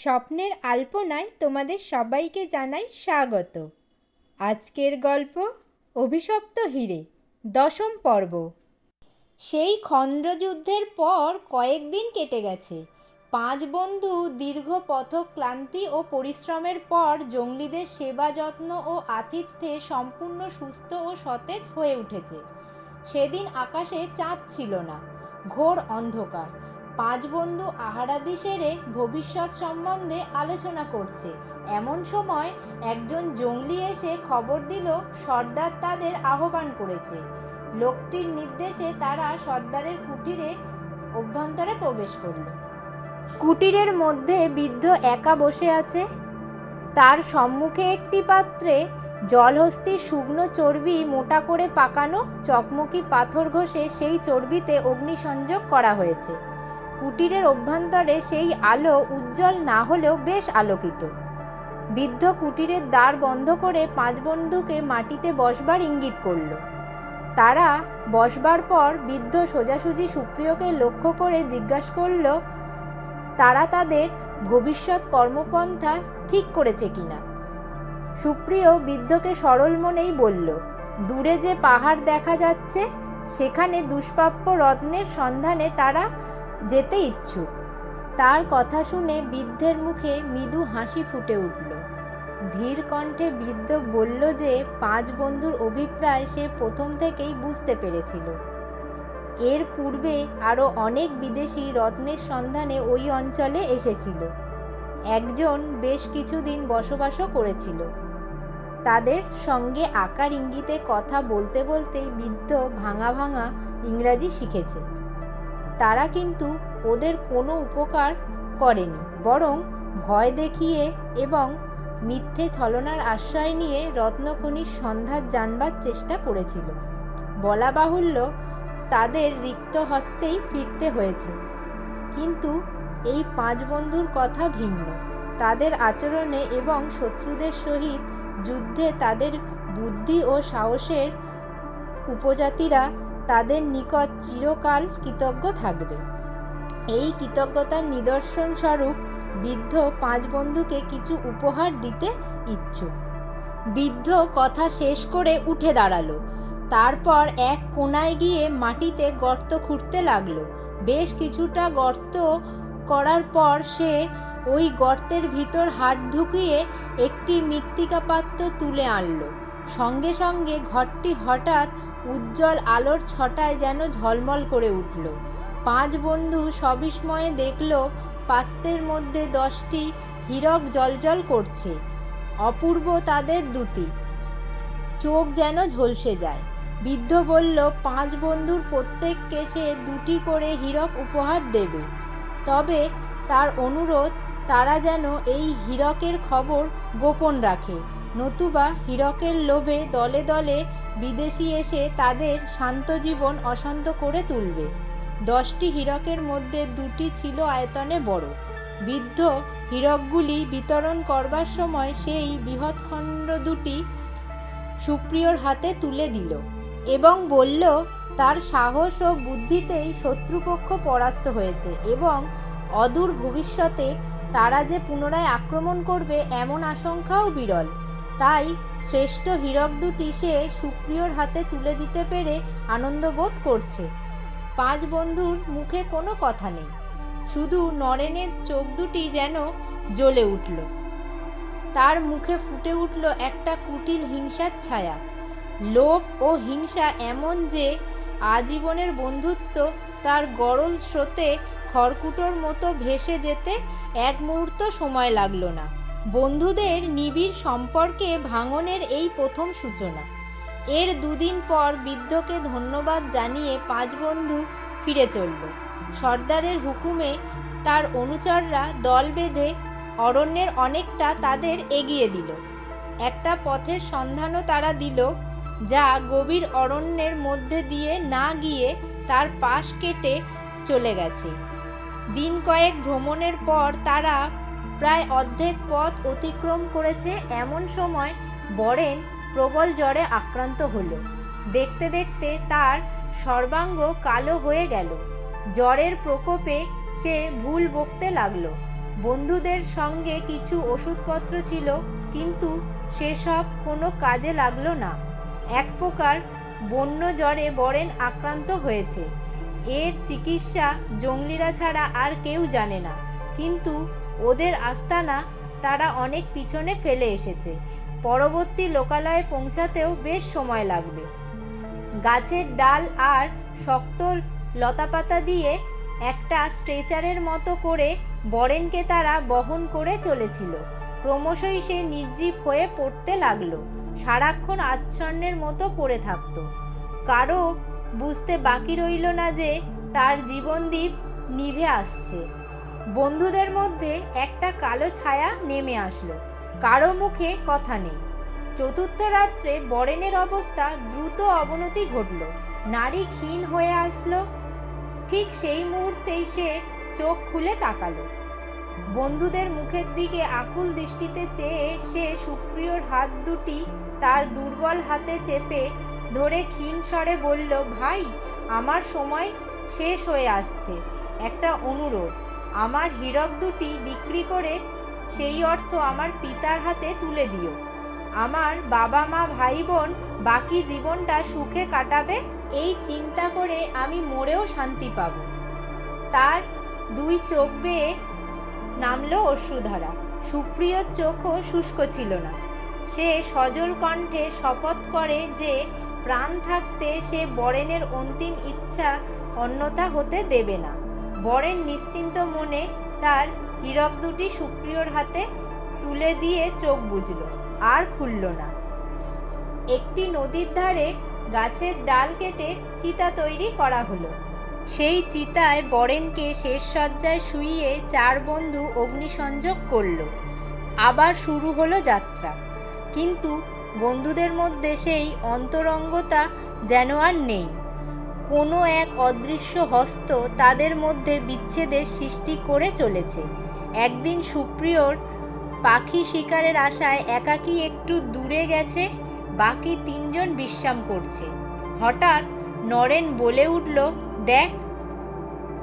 স্বপ্নের আলপনায় তোমাদের সবাইকে জানাই স্বাগত। আজকের গল্প অভিশপ্ত হিরে, 10ম পর্ব। সেই খন্ডযুদ্ধের পর কয়েকদিন কেটে গেছে। 5 বন্ধু দীর্ঘ পথক ক্লান্তি ও পরিশ্রমের পর জঙ্গলিদের সেবা যত্ন ও আতিথ্যে সম্পূর্ণ সুস্থ ও সতেজ হয়ে উঠেছে। সেদিন আকাশে চাঁদ ছিল না, ঘোর অন্ধকার। 5 বন্ধু আহারাদি সেরে ভবিষ্যৎ সম্বন্ধে আলোচনা করছে। এমন সময় একজন জঙ্গলি এসে খবর দিল সর্দার তাদের আহ্বান করেছে। লোকটির নির্দেশে তারা সর্দারের কুটিরে অভ্যন্তরে প্রবেশ করল। কুটিরের মধ্যে বৃদ্ধ একা বসে আছে। তার সম্মুখে একটি পাত্রে জলহস্তির শুকনো চর্বি মোটা করে পাকানো চকমকি পাথর ঘষে সেই চর্বিতে অগ্নিসংযোগ করা হয়েছে। কুটিরের অভ্যন্তরে সেই আলো উজ্জ্বল না হলেও বেশ আলোকিত। বৃদ্ধ কুটিরের দ্বার বন্ধ করে 5 বন্ধুকে মাটিতে বসবার ইঙ্গিত করল। তারা বসবার পর বৃদ্ধ সোজাসুজি সুপ্রিয়কে লক্ষ্য করে জিজ্ঞাসা করল তারা তাদের ভবিষ্যৎ কর্মপন্থা ঠিক করেছে কিনা। সুপ্রিয় বৃদ্ধকে সরল মনেই বলল, দূরে যে পাহাড় দেখা যাচ্ছে সেখানে দুষ্প্রাপ্য রত্নের সন্ধানে তারা যেতে ইচ্ছুক। তার কথা শুনে বৃদ্ধের মুখে মৃদু হাসি ফুটে উঠল। ধীর কণ্ঠে বৃদ্ধ বলল যে 5 বন্ধুর অভিপ্রায় সে প্রথম থেকেই বুঝতে পেরেছিল। এর পূর্বে আরও অনেক বিদেশি রত্নের সন্ধানে ওই অঞ্চলে এসেছিল। একজন বেশ কিছুদিন বসবাসও করেছিল। তাদের সঙ্গে আকার ইঙ্গিতে কথা বলতে বলতেই বৃদ্ধ ভাঙা ভাঙা ইংরাজি শিখেছে। তারা কিন্তু ওদের কোনো উপকার করেনি, বরং ভয় দেখিয়ে এবং মিথ্যে ছলনার আশ্রয় নিয়ে রত্নখনির সন্ধান জানবার চেষ্টা করেছিল। বলা বাহুল্য তাদের রিক্ত হস্তেই ফিরতে হয়েছে। কিন্তু এই 5 বন্ধুর কথা ভিন্ন। তাদের আচরণে এবং শত্রুদের সহিত যুদ্ধে তাদের বুদ্ধি ও সাহসের উপজাতিরা তাদের নিকট চিরকাল কৃতজ্ঞ থাকবে। এই কৃতজ্ঞতার নিদর্শন স্বরূপ বৃদ্ধ 5 বন্ধুকে কিছু উপহার দিতে ইচ্ছুক। বৃদ্ধ কথা শেষ করে উঠে দাঁড়ালো। তারপর এক কোণায় গিয়ে মাটিতে গর্ত খুঁড়তে লাগলো। বেশ কিছুটা গর্ত করার পর সে ওই গর্তের ভিতর হাত ঢুকিয়ে একটি মৃত্তিকা পাত্র তুলে আনলো। সঙ্গে সঙ্গে ঘরটি হঠাৎ উজ্জ্বল আলোর ছটায় যেন ঝলমল করে উঠল। 5 বন্ধু সবিস্ময়ে দেখল পাত্রের মধ্যে 10টি হীরক জ্বলজ্বল করছে। অপূর্ব তাদের দ্যুতি, চোখ যেন ঝলসে যায়। বৃদ্ধ বলল 5 বন্ধুর প্রত্যেককে সে 2টি করে হীরক উপহার দেবে। তবে তার অনুরোধ তারা যেন এই হীরকের খবর গোপন রাখে, নতুবা হীরকের লোভে দলে দলে বিদেশি এসে তাদের শান্ত জীবন অশান্ত করে তুলবে। 10টি হীরকের মধ্যে 2টি ছিল আয়তনে বড়। বৃদ্ধ হীরকগুলি বিতরণ করবার সময় সেই বৃহৎখণ্ড 2টি সুপ্রিয়র হাতে তুলে দিল এবং বলল তার সাহস ও বুদ্ধিতেই শত্রুপক্ষ পরাস্ত হয়েছে এবং অদূর ভবিষ্যতে তারা যে পুনরায় আক্রমণ করবে এমন আশঙ্কাও বিরল। তাই শ্রেষ্ঠ হীরক 2টি সে সুপ্রিয়র হাতে তুলে দিতে পেরে আনন্দ বোধ করছে। 5 বন্ধুর মুখে কোনো কথা নেই, শুধু নরেনের চোখ 2টি যেন জ্বলে উঠল। তার মুখে ফুটে উঠল একটা কুটিল হিংসার ছায়া। লোভ ও হিংসা এমন যে আজীবনের বন্ধুত্ব তার গরল স্রোতে খড়কুটোর মতো ভেসে যেতে এক মুহূর্ত সময় লাগল না। বন্ধুদের নিবিড় সম্পর্কে ভাঙনের এই প্রথম সূচনা। এর 2 দিন পর বৃদ্ধকে ধন্যবাদ জানিয়ে 5 বন্ধু ফিরে চলল। সর্দারের হুকুমে তার অনুচররা দল বেঁধে অরণ্যের অনেকটা তাদের এগিয়ে দিল। একটা পথের সন্ধানও তারা দিল, যা গভীর অরণ্যের মধ্যে দিয়ে না গিয়ে তার পাশ কেটে চলে গেছে। দিন কয়েক ভ্রমণের পর তারা প্রায় অর্ধেক পথ অতিক্রম করেছে। এমন সময় বরেন প্রবল জ্বরে আক্রান্ত হলো। দেখতে দেখতে তার সর্বাঙ্গ কালো হয়ে গেল। জ্বরের প্রকোপে সে ভুল বকতে লাগলো। বন্ধুদের সঙ্গে কিছু ওষুধপত্র ছিল, কিন্তু সেসব কোনো কাজে লাগলো না। এক প্রকার বন্য জ্বরে বরেন আক্রান্ত হয়েছে। এর চিকিৎসা জংলিরা ছাড়া আর কেউ জানে না, কিন্তু ওদের আস্তানা তারা অনেক পিছনে ফেলে এসেছে। পরবর্তী লোকালয়ে পৌঁছাতেও বেশ সময় লাগবে। গাছের ডাল আর শক্ত লতাপাতা দিয়ে একটা স্ট্রেচারের মতো করে বরেনকে তারা বহন করে চলেছিল। ক্রমশই সে নির্জীব হয়ে পড়তে লাগলো, সারাক্ষণ আচ্ছন্নের মতো পড়ে থাকতো। কারো বুঝতে বাকি রইল না যে তার জীবনদীপ নিভে আসছে। বন্ধুদের মধ্যে একটা কালো ছায়া নেমে আসলো, কারো মুখে কথা নেই। চতুর্থ রাত্রে বরেনের অবস্থা দ্রুত অবনতি ঘটল, নাড়ি ক্ষীণ হয়ে আসলো। ঠিক সেই মুহূর্তেই সে চোখ খুলে তাকালো। বন্ধুদের মুখের দিকে আকুল দৃষ্টিতে চেয়ে সে সুপ্রিয়র হাত দুটি তার দুর্বল হাতে চেপে ধরে ক্ষীণ স্বরে বলল, ভাই, আমার সময় শেষ হয়ে আসছে। একটা অনুরোধ, আমার হীরক দুটি বিক্রি করে সেই অর্থ আমার পিতার হাতে তুলে দিও। আমার বাবা মা ভাই বোন বাকি জীবনটা সুখে কাটাবে, এই চিন্তা করে আমি মরেও শান্তি পাব। তার দুই চোখ বেয়ে নামলো অশ্রুধারা। সুপ্রিয়র চোখও শুষ্ক ছিল না। সে সজল কণ্ঠে শপথ করে যে প্রাণ থাকতে সে বরেনের অন্তিম ইচ্ছা অন্যথা হতে দেবে না। বরেন নিশ্চিন্ত মনে তার হীরক দুটি সুপ্রিয়র হাতে তুলে দিয়ে চোখ বুজল, আর খুলল না। একটি নদীর ধারে গাছের ডাল কেটে চিতা তৈরি করা হলো। সেই চিতায় বরেনকে শেষ শয্যায় শুইয়ে চার বন্ধু অগ্নিসংযোগ করল। আবার শুরু হলো যাত্রা। কিন্তু বন্ধুদের মধ্যে সেই অন্তরঙ্গতা যেন আর নেই। কোনো এক অদৃশ্য হস্ত তাদের মধ্যে বিচ্ছেদের সৃষ্টি করে চলেছে। একদিন সুপ্রিয়র পাখি শিকারের আশায় একাকী একটু দূরে গেছে, বাকি তিনজন বিশ্রাম করছে। হঠাৎ নরেন বলে উঠল, দেখ,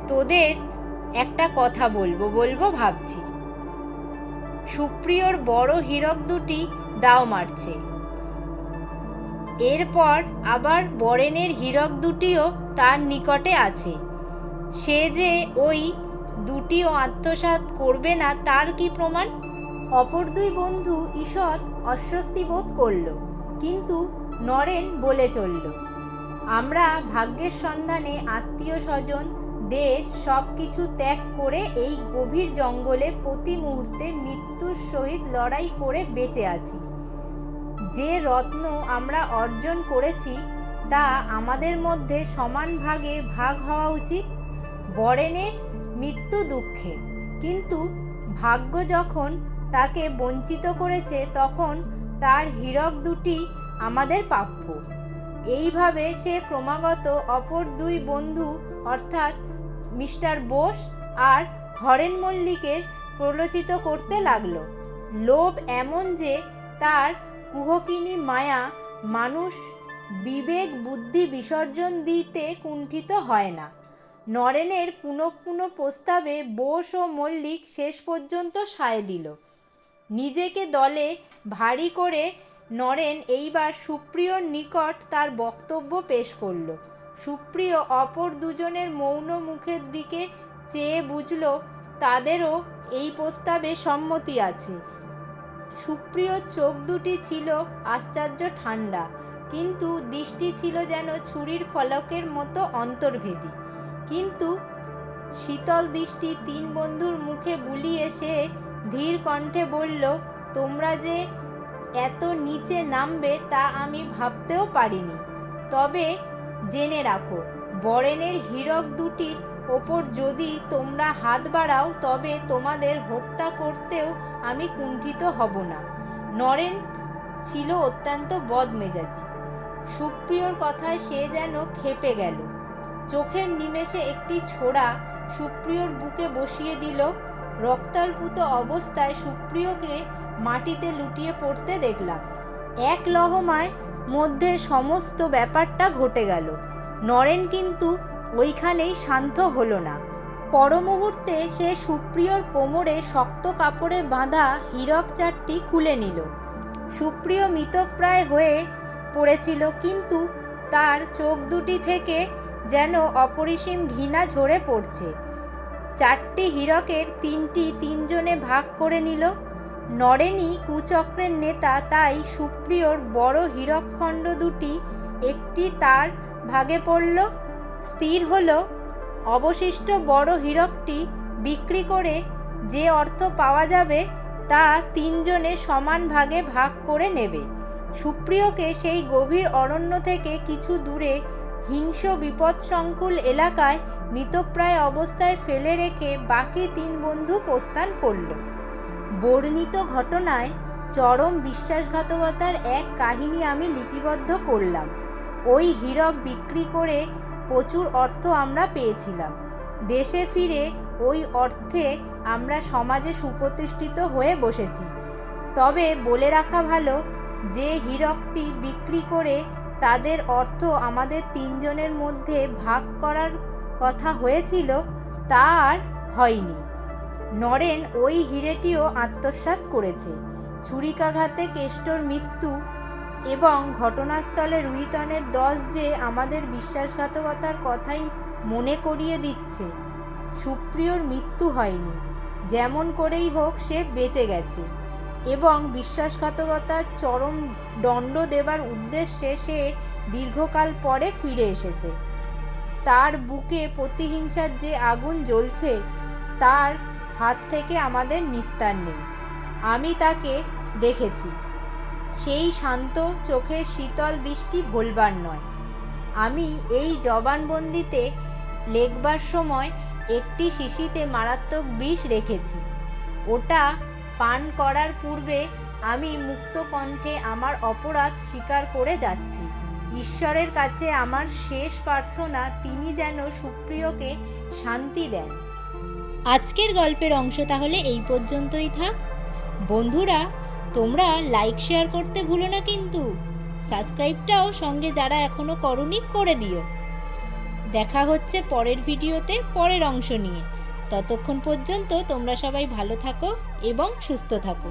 তোদের একটা কথা বলবো ভাবছি। সুপ্রিয়র বড় হীরক দুটি দাও মারছে। এরপর আবার বরেনের হীরক দুটিও তার নিকটে আছে। সে যে ওই দুটিও আত্মসাৎ করবে না তার কি প্রমাণ? অপর দুই বন্ধু ঈষৎ অস্বস্তি বোধ করল, কিন্তু নরেন বলে চলল, আমরা ভাগ্যের সন্ধানে আত্মীয় স্বজন দেশ সব কিছু ত্যাগ করে এই গভীর জঙ্গলে প্রতি মুহূর্তে মৃত্যুর সহিত লড়াই করে বেঁচে আছি। যে রত্ন আমরা অর্জন করেছি তা আমাদের মধ্যে সমান ভাগে ভাগ হওয়া উচিত। বরেনের মৃত্যু দুঃখে, কিন্তু ভাগ্য যখন তাকে বঞ্চিত করেছে তখন তার হীরক দুটি আমাদের প্রাপ্য। এইভাবে সে ক্রমাগত অপর দুই বন্ধু অর্থাৎ মিস্টার বোস আর হরেন মল্লিকের প্রলোচিত করতে লাগলো। লোভ এমন যে তার কুহকিনী মায়া মানুষ বিবেক বুদ্ধি বিসর্জন দিতে কুণ্ঠিত হয় না। নরেনের পুনঃ প্রস্তাবে বোস ও মল্লিক শেষ পর্যন্ত সায় দিল। নিজেকে দলে ভারী করে নরেন এইবার সুপ্রিয়র নিকট তার বক্তব্য পেশ করল। সুপ্রিয় অপর দুজনের মৌন মুখের দিকে চেয়ে বুঝল তাদেরও এই প্রস্তাবে সম্মতি আছে। সুপ্রিয়র চোখ দুটি ছিল আশ্চর্য ঠান্ডা, কিন্তু দৃষ্টি ছিল যেন ছুরির ফলকের মতো অন্তর্ভেদী। কিন্তু শীতল দৃষ্টি তিন বন্ধুর মুখে বুলিয়ে সে ধীর কণ্ঠে বলল, তোমরা যে এত নিচে নামবে তা আমি ভাবতেও পারিনি। তবে জেনে রাখো, বরেনের হীরক দুটির ওপর যদি তোমরা হাত বাড়াও তবে তোমাদের হত্যা করতেও আমি কুণ্ঠিত হব না। নরেন ছিল অত্যন্ত বদমেজাজি। সুপ্রিয়র কথায় সে যেন ক্ষেপে গেল। চোখের নিমেষে একটি ছোরা সুপ্রিয়র বুকে বসিয়ে দিল। রক্তাল্পুত অবস্থায় সুপ্রিয়কে মাটিতে লুটিয়ে পড়তে দেখলাম। এক লহমায় মধ্যে সমস্ত ব্যাপারটা ঘটে গেল। নরেন কিন্তু ওইখানেই শান্ত হলো না। ও পর মুহূর্তে সে সুপ্রিয়র কোমরে শক্ত কাপড়ে বাঁধা হীরক চারটি খুলে নিল। সুপ্রিয় মৃতপ্রায় হয়ে পড়েছিল, কিন্তু তার চোখ দুটি থেকে যেন অপরিসীম ঘৃণা ঝরে পড়ছে। চারটি হীরকের তিনটি তিনজনে ভাগ করে নিল। নরেনই কুচক্রের নেতা, তাই সুপ্রিয়র বড় হীরকখণ্ড দুটি একটি তার ভাগে পড়ল। স্থির হলো অবশিষ্ট বড় হীরকটি বিক্রি করে যে অর্থ পাওয়া যাবে তা তিনজনে সমান ভাগে ভাগ করে নেবে। সুপ্রিয়কে সেই গভীর অরণ্য থেকে কিছু দূরে হিংস্র বিপদসংকুল এলাকায় মৃতপ্রায় অবস্থায় ফেলে রেখে বাকি তিন বন্ধু প্রস্থান করল। বর্ণিত ঘটনায় চরম বিশ্বাসঘাতকতার এক কাহিনী আমি লিপিবদ্ধ করলাম। ওই হীরক বিক্রি করে প্রচুর অর্থ আমরা পেয়েছিলাম। দেশে ফিরে ওই অর্থে আমরা সমাজে সুপ্রতিষ্ঠিত হয়ে বসেছি। তবে বলে রাখা ভালো যে হীরকটি বিক্রি করে তাদের অর্থ আমাদের তিনজনের মধ্যে ভাগ করার কথা হয়েছিল তা আর হয়নি। নরেন ওই হীরেটিও আত্মসাৎ করেছে। ছুরিকাঘাতে কেষ্টর মৃত্যু এবং ঘটনাস্থলে রুহিতনের দশ যে আমাদের বিশ্বাসঘাতকতার কথাই মনে করিয়ে দিচ্ছে। সুপ্রিয়র মৃত্যু হয়নি, যেমন করেই হোক সে বেঁচে গেছে এবং বিশ্বাসঘাতকতার চরম দণ্ড দেবার উদ্দেশ্যে সে দীর্ঘকাল পরে ফিরে এসেছে। তার বুকে প্রতিহিংসার যে আগুন জ্বলছে তার হাত থেকে আমাদের নিস্তার নেই। আমি তাকে দেখেছি, সেই শান্ত চোখের শীতল দৃষ্টি ভোলবার নয়। আমি এই জবানবন্দিতে লেখবার সময় একটি শিশিতে মারাত্মক বিষ রেখেছি। ওটা পান করার পূর্বে আমি মুক্ত কণ্ঠে আমার অপরাধ স্বীকার করে যাচ্ছি। ঈশ্বরের কাছে আমার শেষ প্রার্থনা তিনি যেন সুপ্রিয়কে শান্তি দেন। আজকের গল্পের অংশ তাহলে এই পর্যন্তই থাক। বন্ধুরা, তোমরা লাইক শেয়ার করতে ভুলো না, কিন্তু সাবস্ক্রাইবটাও সঙ্গে যারা এখনো করোনি করে দিও। দেখা হচ্ছে পরের ভিডিওতে পরের অংশ নিয়ে। ততক্ষণ পর্যন্ত তোমরা সবাই ভালো থাকো এবং সুস্থ থাকো।